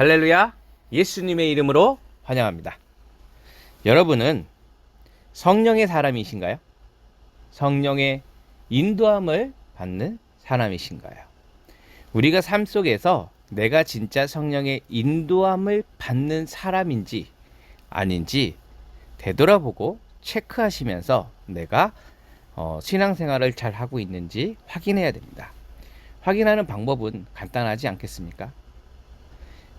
할렐루야, 예수님의 이름으로 환영합니다. 여러분은 성령의 사람이신가요? 성령의 인도함을 받는 사람이신가요? 우리가 삶 속에서 내가 진짜 성령의 인도함을 받는 사람인지 아닌지 되돌아보고 체크하시면서 내가 신앙생활을 잘 하고 있는지 확인해야 됩니다. 확인하는 방법은 간단하지 않겠습니까?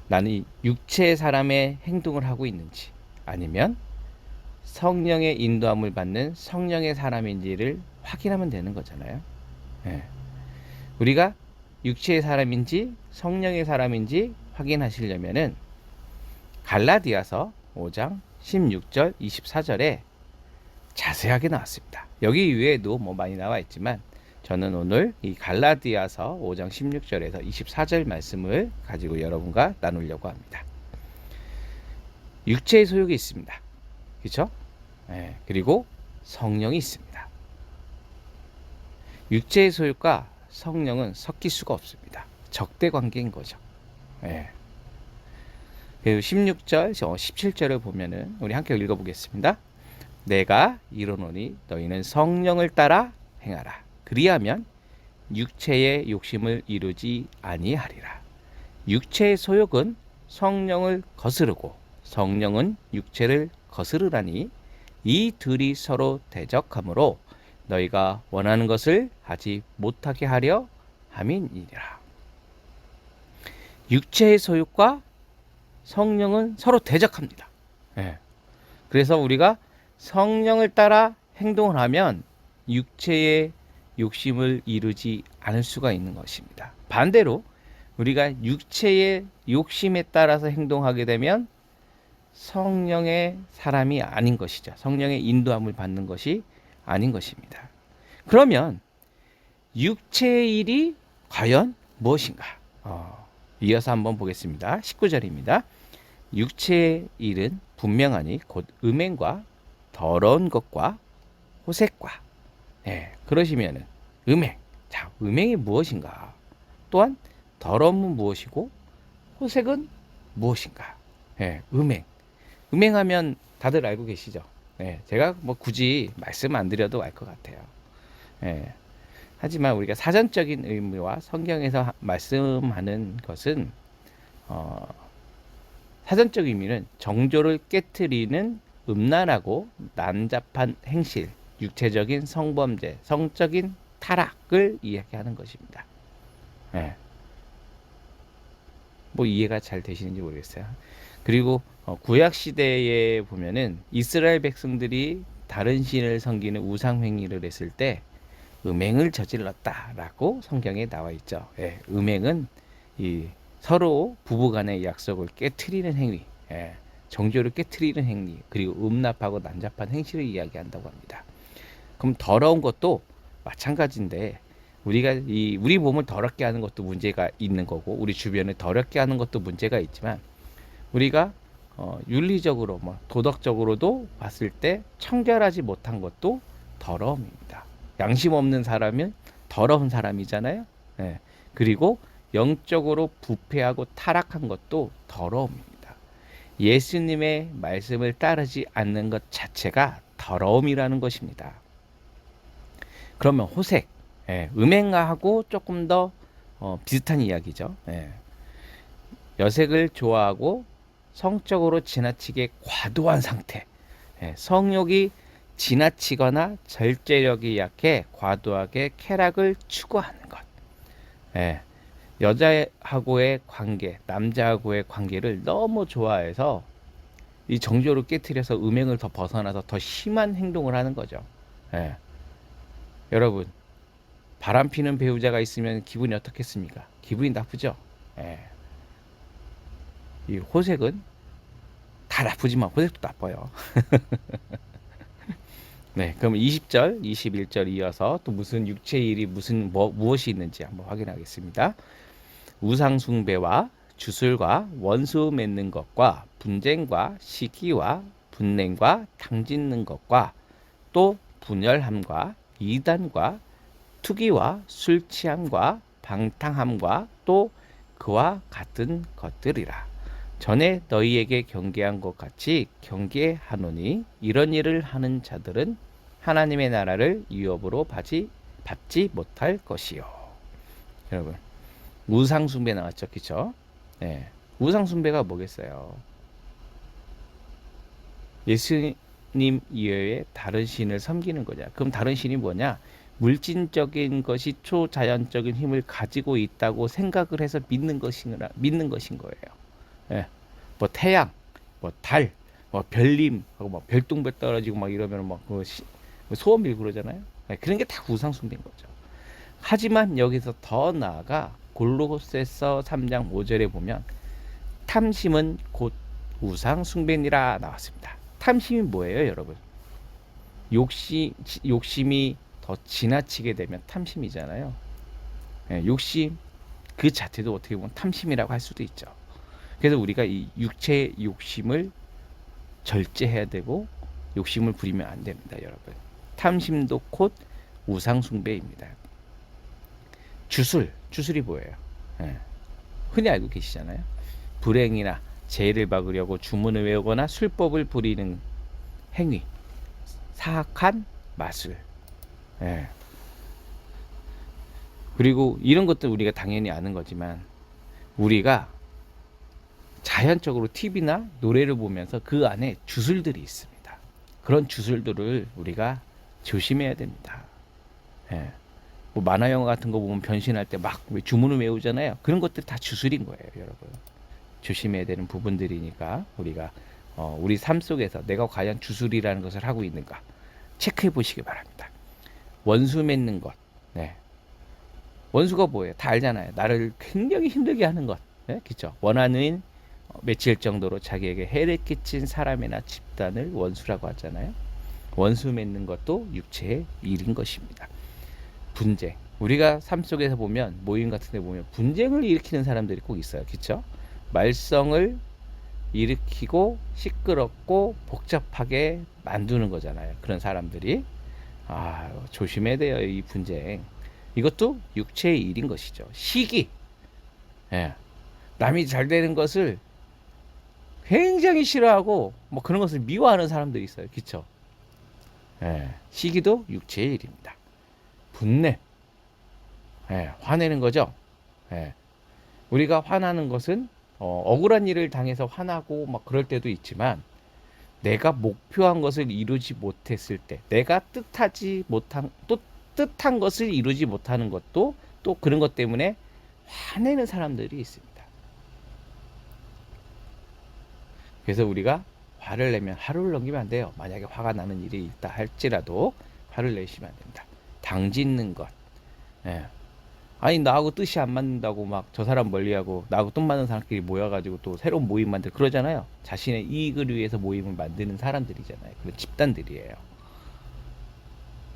나는 육체의 사람의 행동을 하고 있는지 아니면 성령의 인도함을 받는 성령의 사람인지를 확인하면 되는 거잖아요. 우리가 육체의 사람인지 성령의 사람인지 확인하시려면은 갈라디아서 5장 16절 24절에 자세하게 나왔습니다. 여기 위에도 많이 나와 있지만 저는 오늘 이 갈라디아서 5장 16절에서 24절 말씀을 가지고 여러분과 나누려고 합니다. 육체의 소욕이 있습니다. 그렇죠? 그리고 성령이 있습니다. 육체의 소욕과 성령은 섞일 수가 없습니다. 적대 관계인 거죠. 그리고 16절, 17절을 보면은 우리 함께 읽어보겠습니다. 내가 이르노니 너희는 성령을 따라 행하라. 그리하면 육체의 욕심을 이루지 아니하리라. 육체의 소욕은 성령을 거스르고 성령은 육체를 거스르라니 이 둘이 서로 대적하므로 너희가 원하는 것을 하지 못하게 하려 함이니라. 육체의 소욕과 성령은 서로 대적합니다. 그래서 우리가 성령을 따라 행동을 하면 육체의 욕심을 이루지 않을 수가 있는 것입니다. 반대로 우리가 육체의 욕심에 따라서 행동하게 되면 성령의 사람이 아닌 것이죠. 성령의 인도함을 받는 것이 아닌 것입니다. 그러면 육체의 일이 과연 무엇인가? 이어서 한번 보겠습니다. 19절입니다. 육체의 일은 분명하니 곧 음행과 더러운 것과 호색과 그러시면은 음행. 자, 음행이 무엇인가? 또한 더러움은 무엇이고 호색은 무엇인가? 음행. 음행하면 다들 알고 계시죠? 제가 굳이 말씀 안 드려도 알 것 같아요. 하지만 우리가 사전적인 의미와 성경에서 말씀하는 것은 사전적 의미는 정조를 깨트리는 음란하고 난잡한 행실, 육체적인 성범죄, 성적인 타락을 이야기하는 것입니다. 이해가 잘 되시는지 모르겠어요. 그리고 구약 시대에 보면은 이스라엘 백성들이 다른 신을 섬기는 우상 행위를 했을 때 음행을 저질렀다라고 성경에 나와 있죠. 음행은 이 서로 부부간의 약속을 깨트리는 행위, 정조를 깨트리는 행위, 그리고 음란하고 난잡한 행실을 이야기한다고 합니다. 그럼 더러운 것도 마찬가지인데 우리가 우리 몸을 더럽게 하는 것도 문제가 있는 거고 우리 주변을 더럽게 하는 것도 문제가 있지만 우리가 윤리적으로 도덕적으로도 봤을 때 청결하지 못한 것도 더러움입니다. 양심 없는 사람은 더러운 사람이잖아요. 그리고 영적으로 부패하고 타락한 것도 더러움입니다. 예수님의 말씀을 따르지 않는 것 자체가 더러움이라는 것입니다. 그러면 호색, 음행하고 조금 더 비슷한 이야기죠. 여색을 좋아하고 성적으로 지나치게 과도한 상태, 성욕이 지나치거나 절제력이 약해 과도하게 쾌락을 추구하는 것, 여자하고의 관계, 남자하고의 관계를 너무 좋아해서 이 정조를 깨트려서 음행을 더 벗어나서 더 심한 행동을 하는 거죠. 여러분, 바람 피는 배우자가 있으면 기분이 어떻겠습니까? 기분이 나쁘죠? 이 호색은 다 나쁘지만 호색도 나빠요. 그럼 20절, 21절 이어서 또 무슨 육체의 일이 무엇이 있는지 한번 확인하겠습니다. 우상 숭배와 주술과 원수 맺는 것과 분쟁과 시기와 분냉과 당짓는 것과 또 분열함과 이단과 투기와 술취함과 방탕함과 또 그와 같은 것들이라. 전에 너희에게 경계한 것 같이 경계하노니 이런 일을 하는 자들은 하나님의 나라를 유업으로 받지 못할 것이요. 여러분, 우상 숭배 나왔죠, 그렇죠? 네. 우상 숭배가 뭐겠어요? 예수님 이외에 다른 신을 섬기는 거냐? 그럼 다른 신이 뭐냐? 물질적인 것이 초자연적인 힘을 가지고 있다고 생각을 해서 믿는 것인 거예요. 예. 뭐 태양, 뭐 달, 뭐 별님, 하고 뭐 별똥별 떨어지고 막 이러면 막그 소원 빌고 그러잖아요. 예. 그런 게 다 우상 숭배인 거죠. 하지만 여기서 더 나아가 골로새서 3장 5절에 보면 탐심은 곧 우상 숭배니라 나왔습니다. 탐심이 뭐예요, 여러분? 욕심이 더 지나치게 되면 탐심이잖아요. 예, 욕심 그 자체도 어떻게 보면 탐심이라고 할 수도 있죠. 그래서 우리가 이 육체의 욕심을 절제해야 되고 욕심을 부리면 안 됩니다, 여러분. 탐심도 곧 우상 숭배입니다. 주술이 뭐예요? 예, 흔히 알고 계시잖아요. 불행이나 죄를 막으려고 주문을 외우거나 술법을 부리는 행위, 사악한 마술. 예. 그리고 이런 것도 우리가 당연히 아는 거지만 우리가 자연적으로 TV나 노래를 보면서 그 안에 주술들이 있습니다. 그런 주술들을 우리가 조심해야 됩니다. 예. 뭐 만화 영화 같은 거 보면 변신할 때 막 주문을 외우잖아요. 그런 것들이 다 주술인 거예요, 여러분. 조심해야 되는 부분들이니까 우리가 우리 삶 속에서 내가 과연 주술이라는 것을 하고 있는가 체크해 보시기 바랍니다. 원수 맺는 것. 네. 원수가 뭐예요? 다 알잖아요. 나를 굉장히 힘들게 하는 것. 네? 그렇죠? 원한은 맺힐 정도로 자기에게 해를 끼친 사람이나 집단을 원수라고 하잖아요. 원수 맺는 것도 육체의 일인 것입니다. 분쟁. 우리가 삶 속에서 보면 모임 같은 데 보면 분쟁을 일으키는 사람들이 꼭 있어요. 그렇죠? 말썽을 일으키고 시끄럽고 복잡하게 만드는 거잖아요. 그런 사람들이 조심해야 돼요. 이 분쟁. 이것도 육체의 일인 것이죠. 시기. 예. 남이 잘 되는 것을 굉장히 싫어하고 뭐 그런 것을 미워하는 사람들이 있어요. 그렇죠? 예. 시기도 육체의 일입니다. 분냄. 예. 화내는 거죠. 예. 우리가 화나는 것은 억울한 일을 당해서 화나고 막 그럴 때도 있지만 내가 목표한 것을 이루지 못했을 때 내가 뜻한 것을 이루지 못하는 것도 또 그런 것 때문에 화내는 사람들이 있습니다. 그래서 우리가 화를 내면 하루를 넘기면 안 돼요. 만약에 화가 나는 일이 있다 할지라도 화를 내시면 안 됩니다. 당짓는 것. 예. 아니 나하고 뜻이 안 맞는다고 막 저 사람 멀리하고 나하고 뜻 맞는 사람끼리 모여가지고 또 새로운 모임 만들고 그러잖아요. 자신의 이익을 위해서 모임을 만드는 사람들이잖아요. 그런 집단들이에요.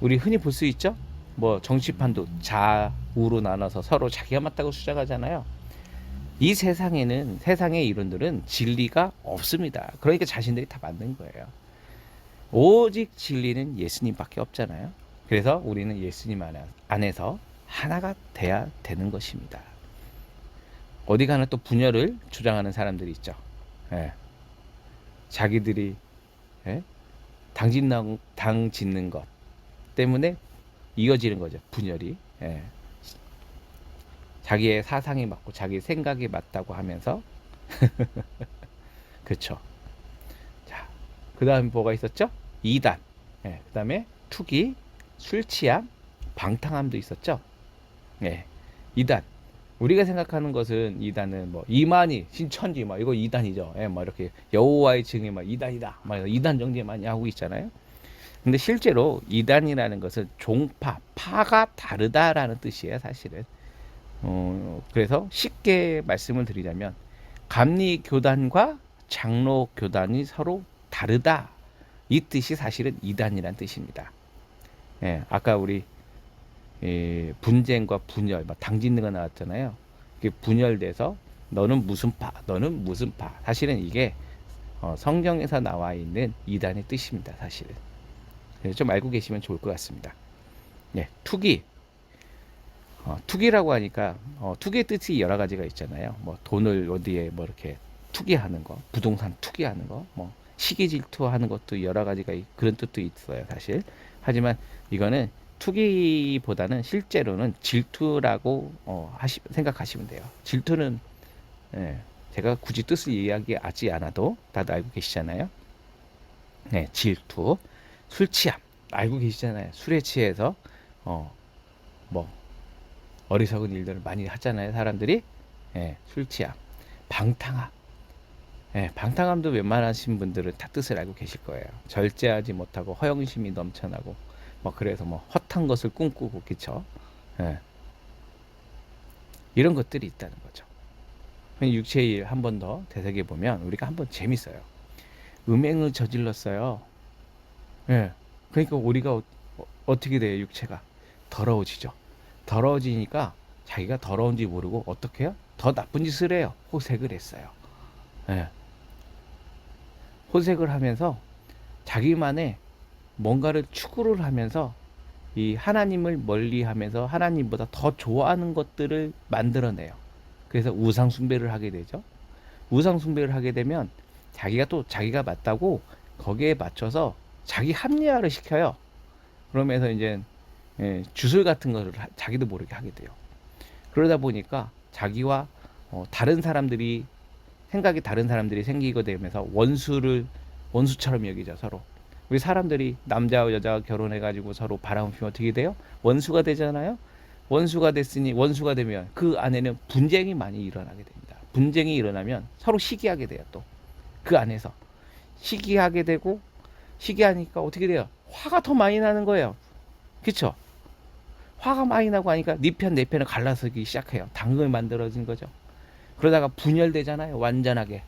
우리 흔히 볼 수 있죠? 뭐 정치판도 좌우로 나눠서 서로 자기가 맞다고 주장하잖아요. 이 세상의 이론들은 진리가 없습니다. 그러니까 자신들이 다 만든 거예요. 오직 진리는 예수님밖에 없잖아요. 그래서 우리는 예수님 안에서 하나가 돼야 되는 것입니다. 어디 가나 또 분열을 주장하는 사람들이 있죠. 예. 자기들이 당 짓는 것 때문에 이어지는 거죠. 분열이. 예. 자기의 사상이 맞고 자기 생각이 맞다고 하면서 그렇죠. 자, 그 다음에 뭐가 있었죠? 이단. 예. 그 다음에 투기, 술 취함, 방탕함도 있었죠. 예. 이단. 우리가 생각하는 것은 이단은 뭐 이만희, 신천지 막 이거 이단이죠. 예, 뭐 이렇게 여호와의 증인 막 이단이다. 막 이단 정죄 많이 하고 있잖아요. 근데 실제로 이단이라는 것은 종파, 파가 다르다라는 뜻이에요, 사실은. 그래서 쉽게 말씀을 드리자면 감리 교단과 장로 교단이 서로 다르다. 이 뜻이 사실은 이단이란 뜻입니다. 예, 아까 우리 분쟁과 분열, 막 당짓는 거 나왔잖아요. 그게 분열돼서 너는 무슨 파, 너는 무슨 파. 사실은 이게 성경에서 나와 있는 이단의 뜻입니다. 사실은. 그래서 좀 알고 계시면 좋을 것 같습니다. 예, 투기. 투기라고 하니까 투기의 뜻이 여러 가지가 있잖아요. 뭐 돈을 어디에 뭐 이렇게 투기하는 거, 부동산 투기하는 거, 뭐 시기 질투하는 것도 여러 가지가 그런 뜻도 있어요, 사실. 하지만 이거는 투기보다는 실제로는 질투라고 생각하시면 돼요. 질투는 예, 제가 굳이 뜻을 이야기하지 않아도 다들 알고 계시잖아요. 네, 질투, 술 취함 알고 계시잖아요. 술에 취해서 뭐 어리석은 일들을 많이 하잖아요, 사람들이. 예, 술 취함, 방탕함. 예, 방탕함도 웬만하신 분들은 다 뜻을 알고 계실 거예요. 절제하지 못하고 허영심이 넘쳐나고 뭐 그래서 뭐 헛한 것을 꿈꾸고 그쵸? 예, 이런 것들이 있다는 거죠. 육체의 일 한 번 더 되새겨 보면 우리가 한번 재밌어요. 음행을 저질렀어요. 예, 그러니까 우리가 어떻게 돼요? 육체가 더러워지죠. 더러워지니까 자기가 더러운지 모르고 어떻게 해요? 더 나쁜 짓을 해요. 호색을 했어요. 예. 호색을 하면서 자기만의 뭔가를 추구를 하면서 이 하나님을 멀리하면서 하나님보다 더 좋아하는 것들을 만들어내요. 그래서 우상 숭배를 하게 되죠. 우상 숭배를 하게 되면 자기가 또 자기가 맞다고 거기에 맞춰서 자기 합리화를 시켜요. 그러면서 이제 주술 같은 거를 자기도 모르게 하게 돼요. 그러다 보니까 자기와 다른 사람들이 생각이 다른 사람들이 생기게 되면서 원수처럼 여기죠, 서로. 우리 사람들이 남자와 여자가 결혼해가지고 서로 바람을 피우면 어떻게 돼요? 원수가 되잖아요. 원수가 되면 그 안에는 분쟁이 많이 일어나게 됩니다. 분쟁이 일어나면 서로 시기하게 돼요. 또 그 안에서 시기하게 되고, 시기하니까 어떻게 돼요? 화가 더 많이 나는 거예요. 그렇죠? 화가 많이 나고 하니까 네 편 내 편을 갈라서기 시작해요. 당근이 만들어진 거죠. 그러다가 분열되잖아요. 완전하게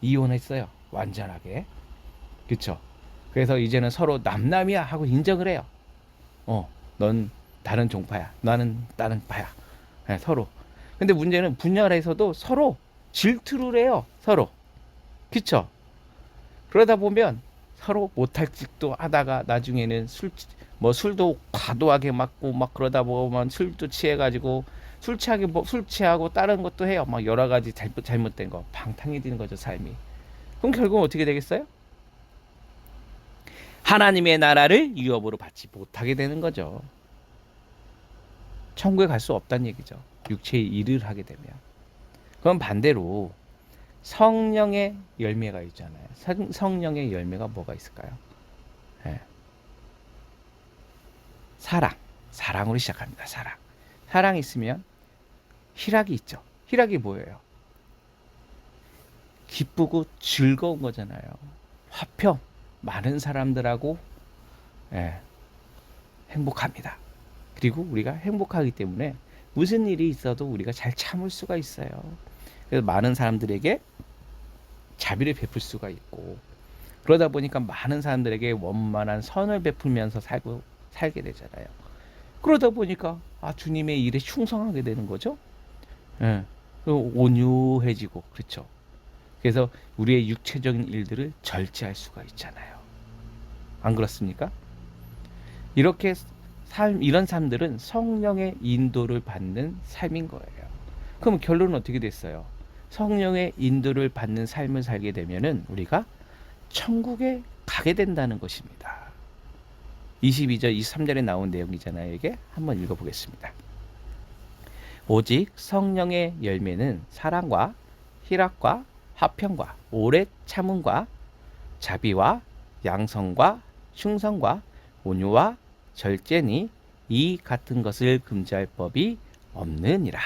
이혼했어요. 완전하게. 그렇죠? 그래서 이제는 서로 남남이야 하고 인정을 해요. 넌 다른 종파야, 나는 다른 파야. 네, 서로. 근데 문제는 분열에서도 서로 질투를 해요. 서로. 그쵸? 그러다 보면 서로 못할 짓도 하다가 나중에는 술도 과도하게 맞고 막 그러다 보면 술도 취해가지고 술 취하고 다른 것도 해요. 막 여러 가지 잘못된 거, 방탕이 되는 거죠, 삶이. 그럼 결국은 어떻게 되겠어요? 하나님의 나라를 유업으로 받지 못하게 되는 거죠. 천국에 갈 수 없다는 얘기죠. 육체의 일을 하게 되면. 그럼 반대로 성령의 열매가 있잖아요. 성령의 열매가 뭐가 있을까요? 네. 사랑으로 시작합니다. 사랑이 있으면 희락이 있죠. 희락이 뭐예요? 기쁘고 즐거운 거잖아요. 화평, 많은 사람들하고 행복합니다. 그리고 우리가 행복하기 때문에 무슨 일이 있어도 우리가 잘 참을 수가 있어요. 그래서 많은 사람들에게 자비를 베풀 수가 있고, 그러다 보니까 많은 사람들에게 원만한 선을 베풀면서 살게 되잖아요. 그러다 보니까 주님의 일에 충성하게 되는 거죠. 예. 온유해지고, 그렇죠. 그래서 우리의 육체적인 일들을 절제할 수가 있잖아요. 안 그렇습니까? 이런 삶들은 성령의 인도를 받는 삶인 거예요. 그럼 결론은 어떻게 됐어요? 성령의 인도를 받는 삶을 살게 되면은 우리가 천국에 가게 된다는 것입니다. 22절, 23절에 나온 내용이잖아요. 이게 한번 읽어보겠습니다. 오직 성령의 열매는 사랑과 희락과 화평과 오래 참음과 자비와 양성과 충성과 온유와 절제니 이 같은 것을 금지할 법이 없느니라.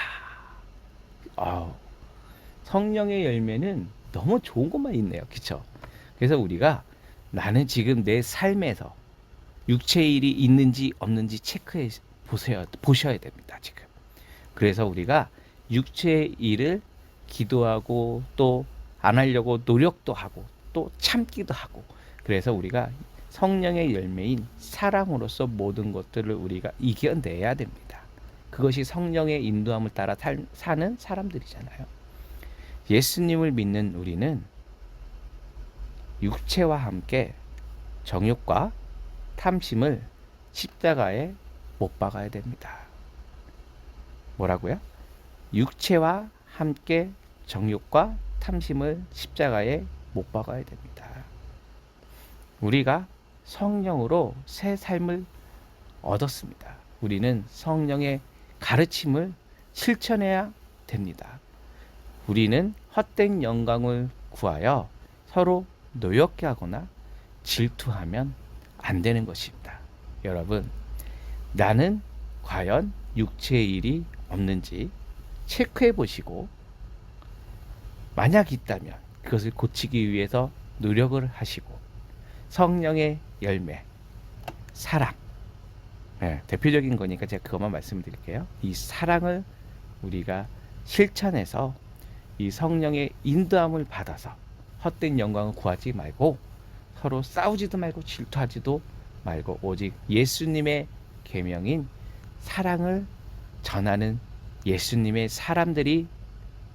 성령의 열매는 너무 좋은 것만 있네요. 그렇죠? 그래서 우리가 나는 지금 내 삶에서 육체의 일이 있는지 없는지 체크해 보셔야 됩니다. 지금. 그래서 우리가 육체의 일을 기도하고 또 안 하려고 노력도 하고 또 참기도 하고, 그래서 우리가 성령의 열매인 사랑으로서 모든 것들을 우리가 이겨내야 됩니다. 그것이 성령의 인도함을 따라 사는 사람들이잖아요. 예수님을 믿는 우리는 육체와 함께 정욕과 탐심을 십자가에 못 박아야 됩니다. 뭐라고요? 육체와 함께 정욕과 탐심을 십자가에 못 박아야 됩니다. 우리가 성령으로 새 삶을 얻었습니다. 우리는 성령의 가르침을 실천해야 됩니다. 우리는 헛된 영광을 구하여 서로 노엽게 하거나 질투하면 안 되는 것입니다. 여러분, 나는 과연 육체의 일이 없는지 체크해 보시고, 만약 있다면 그것을 고치기 위해서 노력을 하시고, 성령의 열매, 사랑, 대표적인 거니까 제가 그것만 말씀드릴게요. 이 사랑을 우리가 실천해서 이 성령의 인도함을 받아서 헛된 영광을 구하지 말고, 서로 싸우지도 말고 질투하지도 말고, 오직 예수님의 계명인 사랑을 전하는 예수님의 사람들이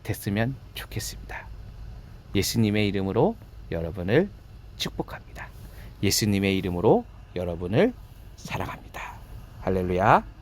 됐으면 좋겠습니다. 예수님의 이름으로 여러분을 축복합니다. 예수님의 이름으로 여러분을 사랑합니다. 할렐루야.